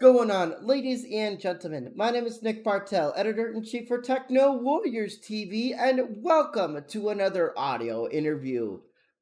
going on, ladies and gentlemen? My name is Nick Bartel, editor-in-chief for Techno Warriors TV, and welcome to another audio interview.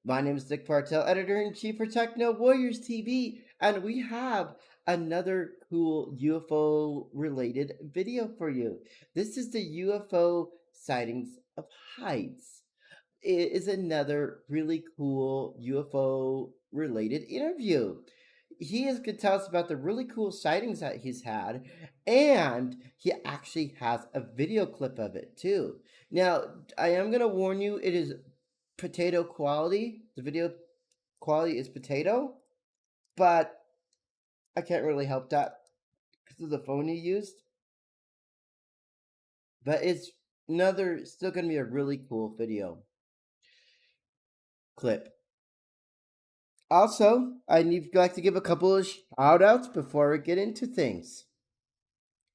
My name is Nick Bartel, editor-in-chief for Techno Warriors TV, and we have another cool UFO-related video for you. This is the UFO sightings of Heights. It is another really cool UFO-related interview. He is going to tell us about the really cool sightings that he's had, and he actually has a video clip of it too. Now, I am going to warn you, it is potato quality. The video quality is potato, but I can't really help that because of the phone he used. But it's still going to be a really cool video clip. Also, I'd like to give a couple of shout outs before we get into things.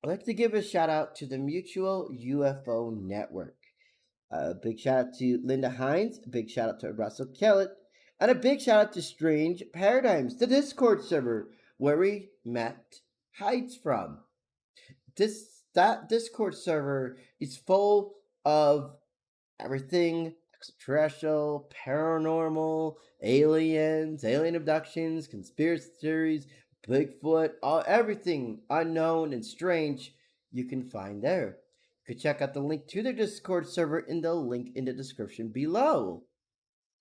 I'd like to give a shout out to the Mutual UFO Network. A big shout out to Linda Hines, a big shout out to Russell Kellett, and a big shout out to Strange Paradigms, the Discord server where we met Heights from. That Discord server is full of everything extraterrestrial, paranormal, aliens, alien abductions, conspiracy theories, Bigfoot, everything unknown and strange you can find there. You could check out the link to their Discord server in the link in the description below.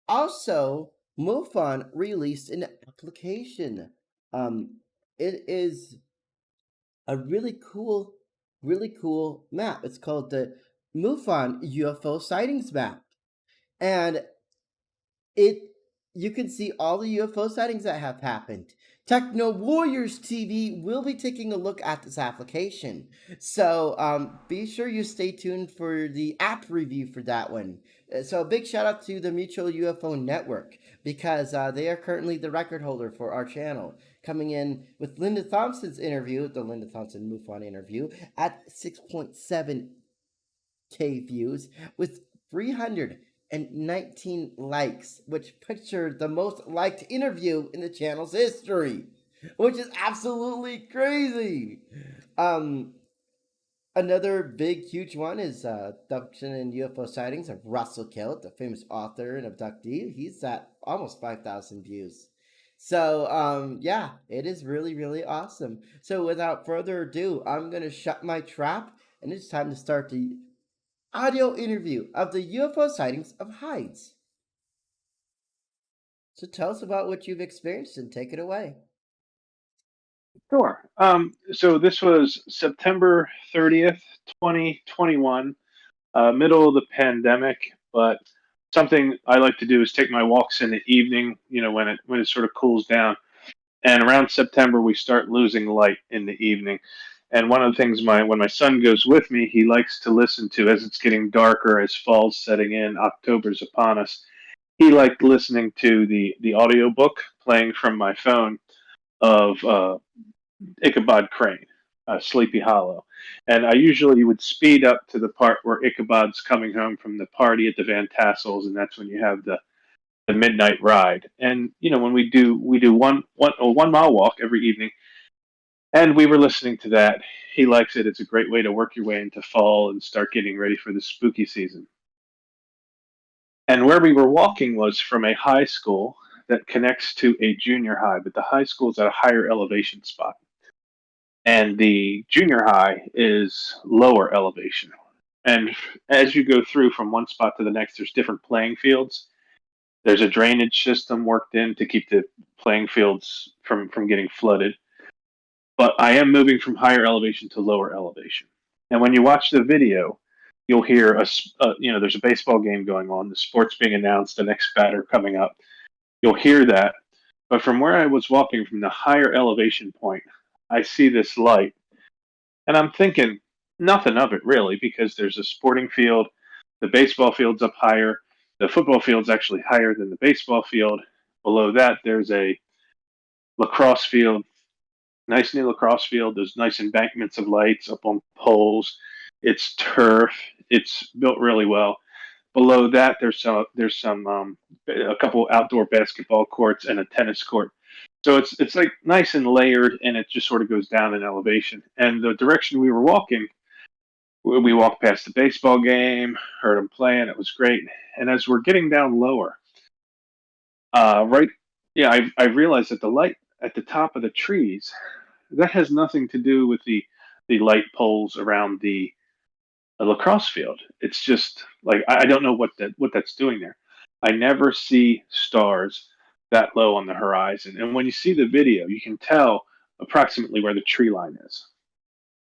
Also, MUFON released an application. It is a really cool map. It's called the MUFON UFO sightings map. And you can see all the UFO sightings that have happened. Techno Warriors TV will be taking a look at this application. So be sure you stay tuned for the app review for that one. So a big shout out to the Mutual UFO Network because they are currently the record holder for our channel, coming in with Linda Thompson's interview, the Linda Thompson MUFON interview, at 6.7K views with 319 likes, which puts her the most liked interview in the channel's history, which is absolutely crazy. Another big, huge one is Abduction and UFO Sightings of Russell Kellett, the famous author and abductee. He's at almost 5,000 views. So, yeah, it is really, really awesome. So, without further ado, I'm going to shut my trap, and it's time to start the audio interview of the UFO sightings of Heights. So tell us about what you've experienced and take it away. Sure. So this was September 30th, 2021, middle of the pandemic, but something I like to do is take my walks in the evening, when it sort of cools down. And around September, we start losing light in the evening. And one of the things when my son goes with me, he likes to listen to as it's getting darker, as fall's setting in, October's upon us. He liked listening to the audiobook playing from my phone of Ichabod Crane, Sleepy Hollow. And I usually would speed up to the part where Ichabod's coming home from the party at the Van Tassels, and that's when you have the midnight ride. And when we do a 1 mile walk every evening, and we were listening to that. He likes it. It's a great way to work your way into fall and start getting ready for the spooky season. And where we were walking was from a high school that connects to a junior high, but the high school is at a higher elevation spot. And the junior high is lower elevation. And as you go through from one spot to the next, there's different playing fields. There's a drainage system worked in to keep the playing fields from getting flooded. But I am moving from higher elevation to lower elevation. And when you watch the video, you'll hear there's a baseball game going on, the sport's being announced, the next batter coming up. You'll hear that. But from where I was walking from the higher elevation point, I see this light. And I'm thinking nothing of it really, because there's a sporting field, the baseball field's up higher, the football field's actually higher than the baseball field. Below that, there's a lacrosse field. Nice new lacrosse field. There's nice embankments of lights up on poles. It's turf. It's built really well. Below that, there's a couple outdoor basketball courts and a tennis court. So it's like nice and layered, and it just sort of goes down in elevation. And the direction we were walking, we walked past the baseball game, heard them playing. It was great. And as we're getting down lower, right, yeah, I realized that the light at the top of the trees, that has nothing to do with the light poles around the a lacrosse field. It's just like I don't know what that's doing there. I never see stars that low on the horizon, and when you see the video, you can tell approximately where the tree line is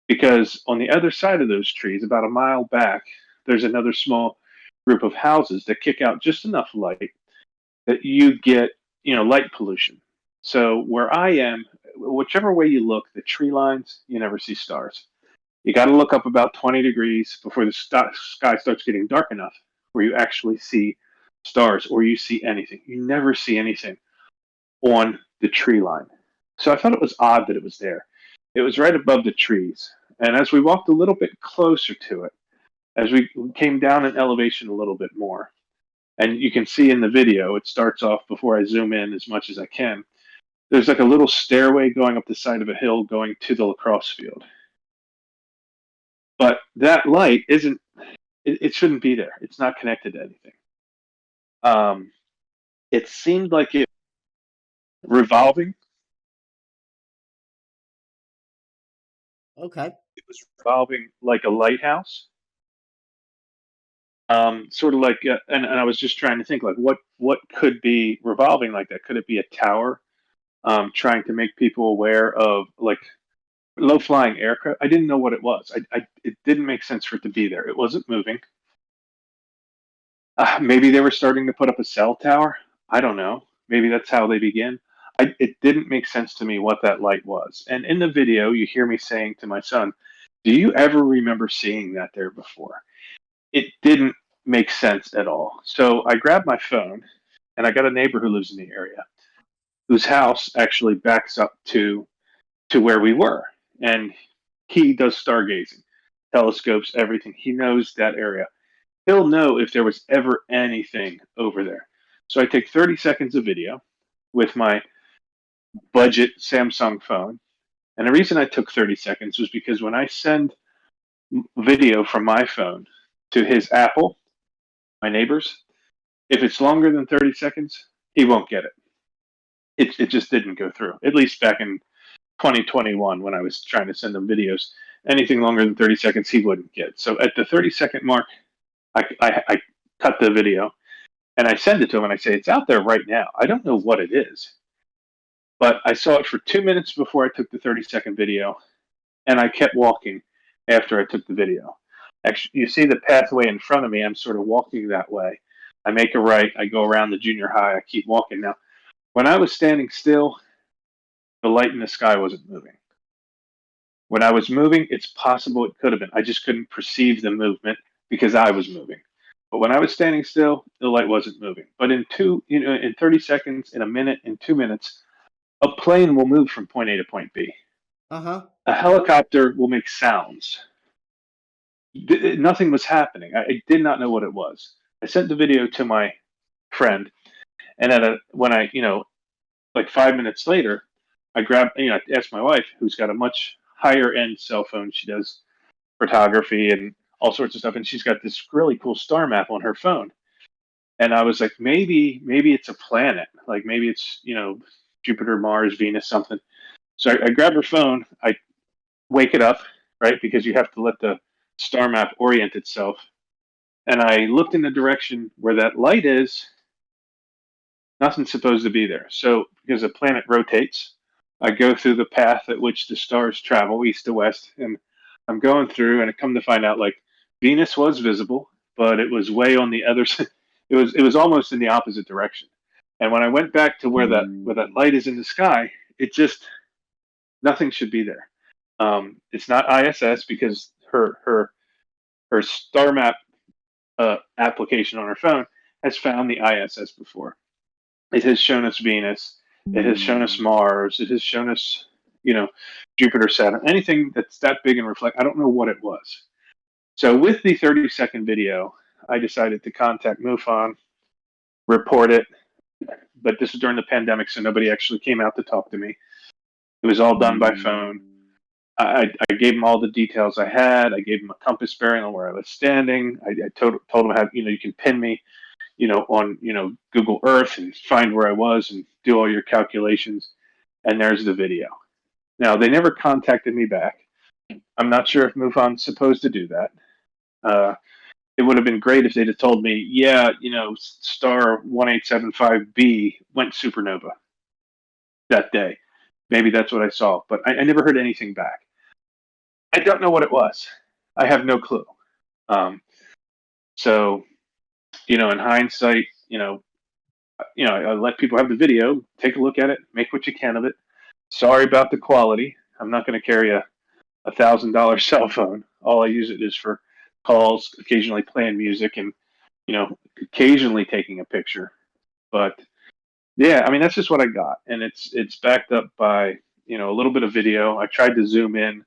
because on the other side of those trees, about a mile back, there's another small group of houses that kick out just enough light that you get light pollution. So where I am, whichever way you look, the tree lines, you never see stars. You got to look up about 20 degrees before the sky starts getting dark enough where you actually see stars or you see anything. You never see anything on the tree line. So I thought it was odd that it was there. It was right above the trees. And as we walked a little bit closer to it, as we came down in elevation a little bit more, and you can see in the video, it starts off before I zoom in as much as I can. There's like a little stairway going up the side of a hill going to the lacrosse field. But that light isn't it shouldn't be there. It's not connected to anything. Um, it seemed like it revolving. Okay. It was revolving like a lighthouse. Sort of like, and I was just trying to think like what could be revolving like that? Could it be a tower trying to make people aware of like low flying aircraft? I didn't know what it was. It didn't make sense for it to be there. It wasn't moving. Maybe they were starting to put up a cell tower. I don't know. Maybe that's how they begin. It didn't make sense to me what that light was. And in the video, you hear me saying to my son, "Do you ever remember seeing that there before?" It didn't make sense at all. So I grabbed my phone, and I got a neighbor who lives in the area, whose house actually backs up to where we were, and he does stargazing, telescopes, everything. He knows that area. He'll know if there was ever anything over there. So I take 30 seconds of video with my budget Samsung phone. And the reason I took 30 seconds was because when I send video from my phone to his Apple, my neighbor's, if it's longer than 30 seconds, he won't get it. It just didn't go through, at least back in 2021 when I was trying to send him videos. Anything longer than 30 seconds, he wouldn't get. So at the 30-second mark, I cut the video and I send it to him and I say, "It's out there right now. I don't know what it is, but I saw it for 2 minutes before I took the 30-second video, and I kept walking after I took the video." Actually, you see the pathway in front of me. I'm sort of walking that way. I make a right. I go around the junior high. I keep walking. Now, when I was standing still, the light in the sky wasn't moving. When I was moving, it's possible it could have been. I just couldn't perceive the movement because I was moving. But when I was standing still, the light wasn't moving. But in 30 seconds, in a minute, in 2 minutes, a plane will move from point A to point B. Uh huh. A helicopter will make sounds. Nothing was happening. I did not know what it was. I sent the video to my friend, and when I, like 5 minutes later, I grabbed, I asked my wife, who's got a much higher end cell phone. She does photography and all sorts of stuff, and she's got this really cool star map on her phone. And I was like, maybe it's a planet, like maybe it's Jupiter, Mars, Venus, something. So I grab her phone, I wake it up, right, because you have to let the star map orient itself. And I looked in the direction where that light is. Nothing's supposed to be there. So because the planet rotates, I go through the path at which the stars travel, east to west, and I'm going through, and I come to find out like Venus was visible, but it was way on the other side. It was almost in the opposite direction. And when I went back to where that light is in the sky, it just nothing should be there. It's not ISS because her star map application on her phone has found the ISS before. It has shown us Venus. It has shown us Mars. It has shown us, you know, Jupiter, Saturn. Anything that's that big and reflect. I don't know what it was. So with the 30-second video, I decided to contact MUFON, report it. but this was during the pandemic, so nobody actually came out to talk to me. It was all done by phone. I gave them all the details I had. I gave them a compass bearing on where I was standing. I told them how, you can pin me, on, Google Earth and find where I was and do all your calculations. And there's the video. Now, they never contacted me back. I'm not sure if MUFON's supposed to do that. It would have been great if they'd have told me, yeah, star 1875B went supernova that day. Maybe that's what I saw, but I never heard anything back. I don't know what it was. I have no clue. So, in hindsight, I let people have the video, take a look at it, make what you can of it. Sorry about the quality. I'm not going to carry a $1,000 cell phone. All I use it is for calls, occasionally playing music, and occasionally taking a picture. But yeah, I mean that's just what I got, and it's backed up by a little bit of video. I tried to zoom in,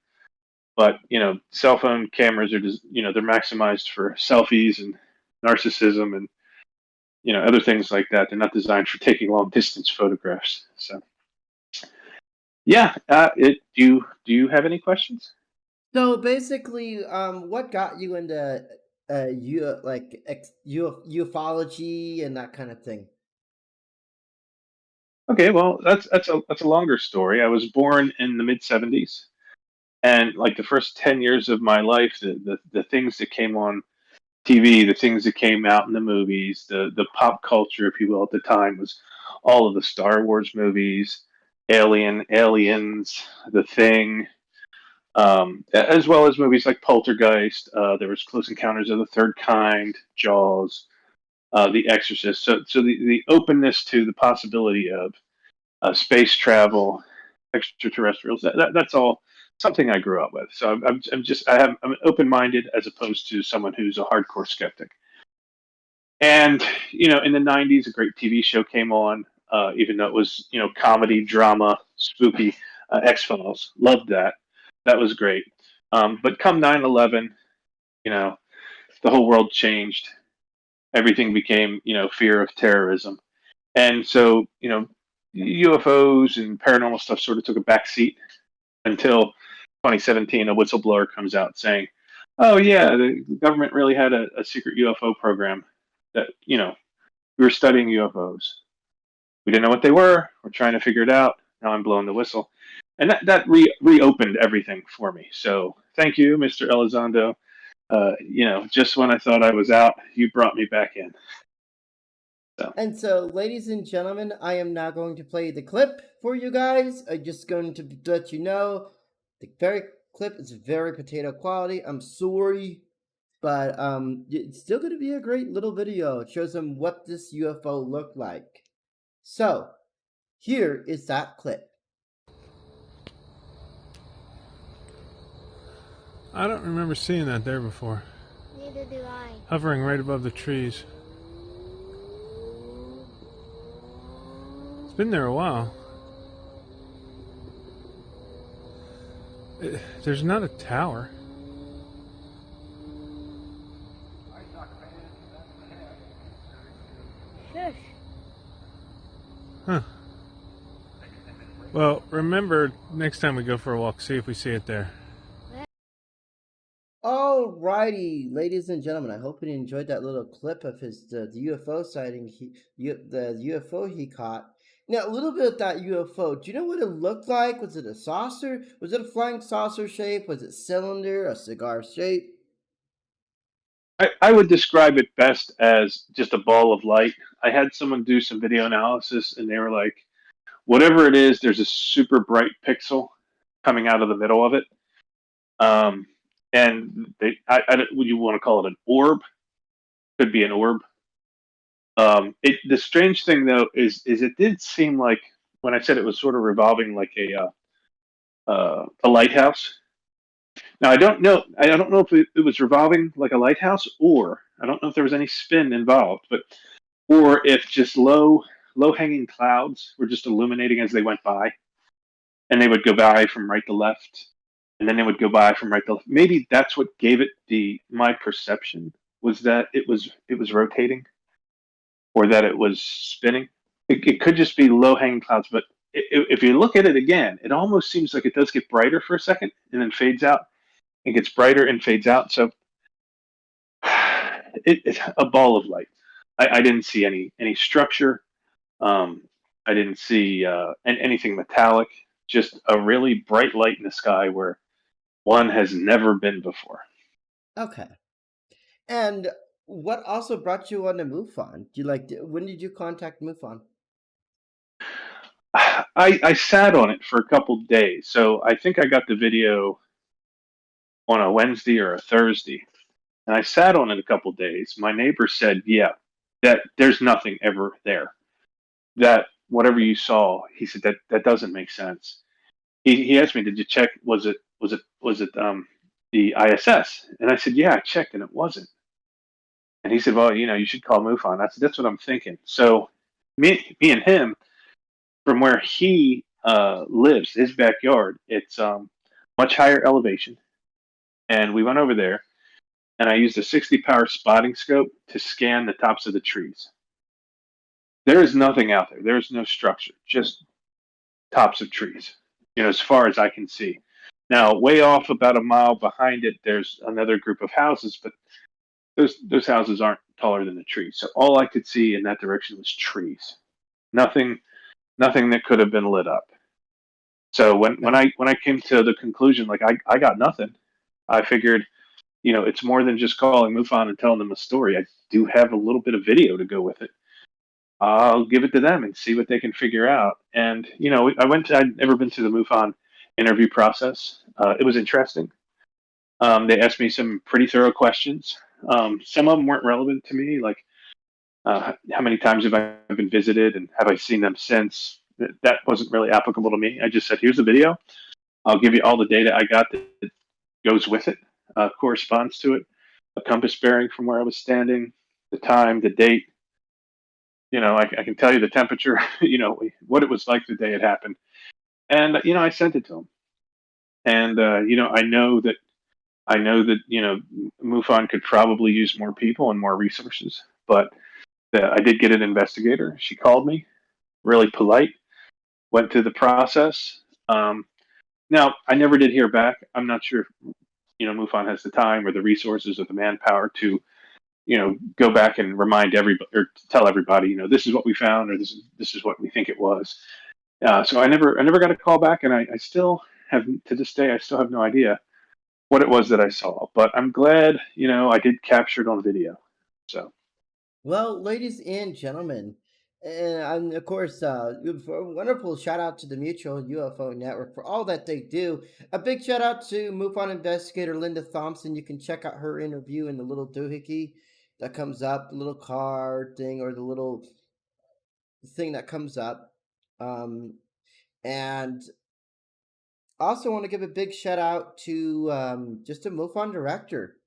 but cell phone cameras are just they're maximized for selfies and narcissism and other things like that. They're not designed for taking long distance photographs. So yeah, do you have any questions? So basically, what got you into ufology and that kind of thing? Okay, well that's a longer story. I was born in the mid 70s, and like the first 10 years of my life, the things that came on TV, the things that came out in the movies, the pop culture, if you will, at the time was all of the Star Wars movies, Aliens, The Thing, as well as movies like Poltergeist. There was Close Encounters of the Third Kind, Jaws, The Exorcist. So the openness to the possibility of space travel, extraterrestrials. That's all something I grew up with. So I'm open minded as opposed to someone who's a hardcore skeptic. And in the '90s, a great TV show came on. Even though it was comedy, drama, spooky, X Files. Loved that. That was great. But come 9/11, you know, the whole world changed. Everything became fear of terrorism, and so UFOs and paranormal stuff sort of took a back seat until 2017. A whistleblower comes out saying, "Oh yeah, the government really had a secret UFO program that we were studying UFOs. We didn't know what they were. We're trying to figure it out. Now I'm blowing the whistle." And that reopened everything for me. So thank you, Mr. Elizondo. Just when I thought I was out, you brought me back in. So And so, ladies and gentlemen, I am now going to play the clip for you guys. I'm just going to let you know the very clip is very potato quality. I'm sorry, but it's still going to be a great little video. It shows them what this UFO looked like. So, here is that clip. I don't remember seeing that there before. Neither do I. Hovering right above the trees. It's been there a while. There's not a tower. Shush. Huh. Well, remember, next time we go for a walk, see if we see it there. Alrighty, ladies and gentlemen, I hope you enjoyed that little clip of the UFO sighting, the UFO he caught. Now, a little bit of that UFO. Do you know what it looked like? Was it a saucer? Was it a flying saucer shape? Was it cylinder, a cigar shape? I would describe it best as just a ball of light. I had someone do some video analysis, and they were like, whatever it is, there's a super bright pixel coming out of the middle of it. And would you want to call it an orb? Could be an orb. The strange thing though is it did seem like when I said it was sort of revolving like a lighthouse. Now I don't know. I don't know if it was revolving like a lighthouse, or I don't know if there was any spin involved, but or if just low hanging clouds were just illuminating as they went by, and they would go by from right to left, and then they would go by from right to left. Maybe that's what gave it my perception was that it was rotating or that it was spinning. it could just be low hanging clouds, but if you look at it again, it almost seems like it does get brighter for a second and then fades out. It gets brighter and fades out. So it's a ball of light. I didn't see any structure. Um, I didn't see anything metallic. Just a really bright light in the sky where one has never been before. Okay. And what also brought you on to MUFON? When did you contact MUFON? I sat on it for a couple days. So I think I got the video on a Wednesday or a Thursday. And I sat on it a couple days. My neighbor said, "Yeah, that there's nothing ever there. That whatever you saw," he said, that doesn't make sense." He asked me, "Did you check? Was it the ISS?" And I said, "Yeah, I checked, and it wasn't." And he said, "Well, you should call MUFON." That's what I'm thinking. So me and him, from where he lives, his backyard, it's much higher elevation, and we went over there, and I used a 60 power spotting scope to scan the tops of the trees. There is nothing out there. There is no structure, just tops of trees, as far as I can see. Now, way off about a mile behind it, there's another group of houses, but those houses aren't taller than the trees. So all I could see in that direction was trees. Nothing, nothing that could have been lit up. So when Okay. I came to the conclusion, like I got nothing, I figured, it's more than just calling MUFON and telling them a story. I do have a little bit of video to go with it. I'll give it to them and see what they can figure out. And I'd never been through the MUFON interview process. It was interesting. They asked me some pretty thorough questions. Some of them weren't relevant to me, like how many times have I been visited and have I seen them since? That wasn't really applicable to me. I just said, "Here's a video. I'll give you all the data I got that goes with it, corresponds to it, a compass bearing from where I was standing, the time, the date. I can tell you the temperature, what it was like the day it happened." And, I sent it to him. And, I know that, MUFON could probably use more people and more resources, but I did get an investigator. She called me, really polite, went through the process. Now, I never did hear back. I'm not sure if, MUFON has the time or the resources or the manpower to, go back and remind everybody or tell everybody, this is what we found or this is what we think it was. So I never got a call back, and I still have to this day I still have no idea what it was that I saw. But I'm glad I did capture it on video. So Well, ladies and gentlemen, and of course, for a wonderful shout out to the Mutual UFO Network for all that they do. A big shout out to MUFON investigator Linda Thompson. You can check out her interview in the little doohickey that comes up, the little card thing, or the little thing that comes up. And also want to give a big shout out to just a MUFON director.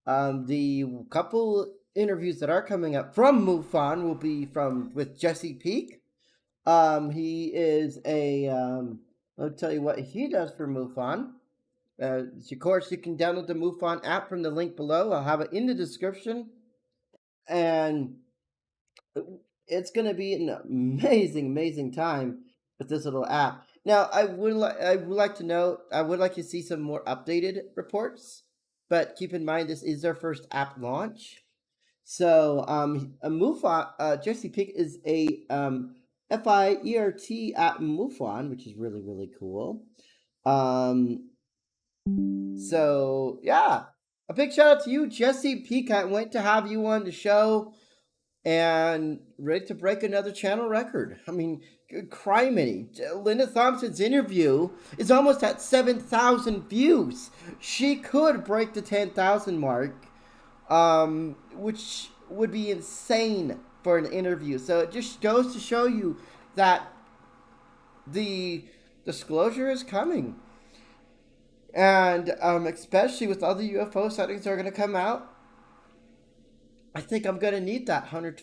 The couple interviews that are coming up from MUFON will be from with Jesse Peak. He is a I'll tell you what he does for MUFON. Of course, you can download the MUFON app from the link below. I'll have it in the description, and it's going to be an amazing, amazing time with this little app. Now, I would like to know, I would like to see some more updated reports, but keep in mind this is their first app launch. So, a MUFON, Jesse Pick is a FIERT at MUFON, which is really, really cool. So yeah, a big shout out to you, Jesse P. Can't wait to have you on the show and ready to break another channel record. I mean, criminy. Linda Thompson's interview is almost at 7,000 views. She could break the 10,000 mark, which would be insane for an interview. So it just goes to show you that the disclosure is coming. And especially with other UFO sightings that are going to come out, I think I'm going to need that 12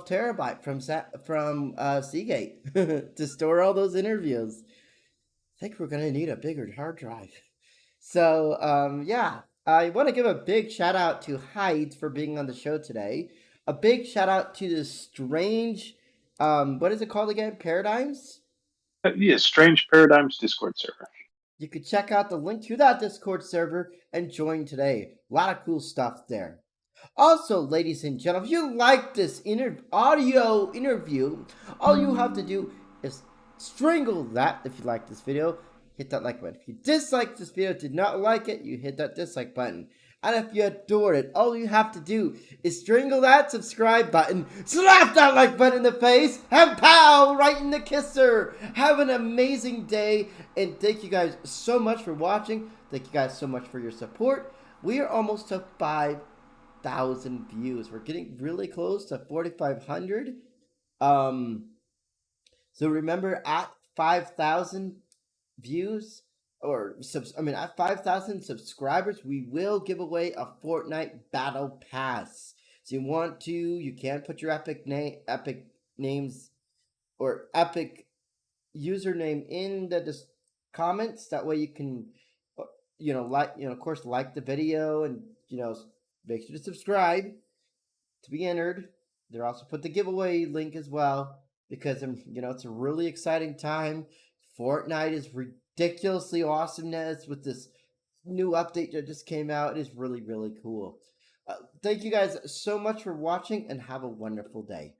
terabyte from Seagate to store all those interviews. I think we're going to need a bigger hard drive. So, yeah, I want to give a big shout out to Hyde for being on the show today. A big shout out to the strange what is it called again? Paradigms? Yeah, Strange Paradigms Discord server. You could check out the link to that Discord server and join today. A lot of cool stuff there. Also, ladies and gentlemen, if you like this audio interview, all you have to do is strangle that if you like this video, hit that like button. If you dislike this video, did not like it, you hit that dislike button. And if you adored it, all you have to do is strangle that subscribe button, slap that like button in the face, and pow, right in the kisser. Have an amazing day, and thank you guys so much for watching. Thank you guys so much for your support. We are almost to 5,000 views. We're getting really close to 4,500. So remember, at 5,000 views, at 5,000 subscribers, we will give away a Fortnite battle pass. So you can put your epic names or epic username in the comments. That way you can, of course, like the video and make sure to subscribe to be entered. They're also put the giveaway link as well because it's a really exciting time. Fortnite is ridiculously awesomeness with this new update that just came out. It is really, really cool. Thank you guys so much for watching and have a wonderful day.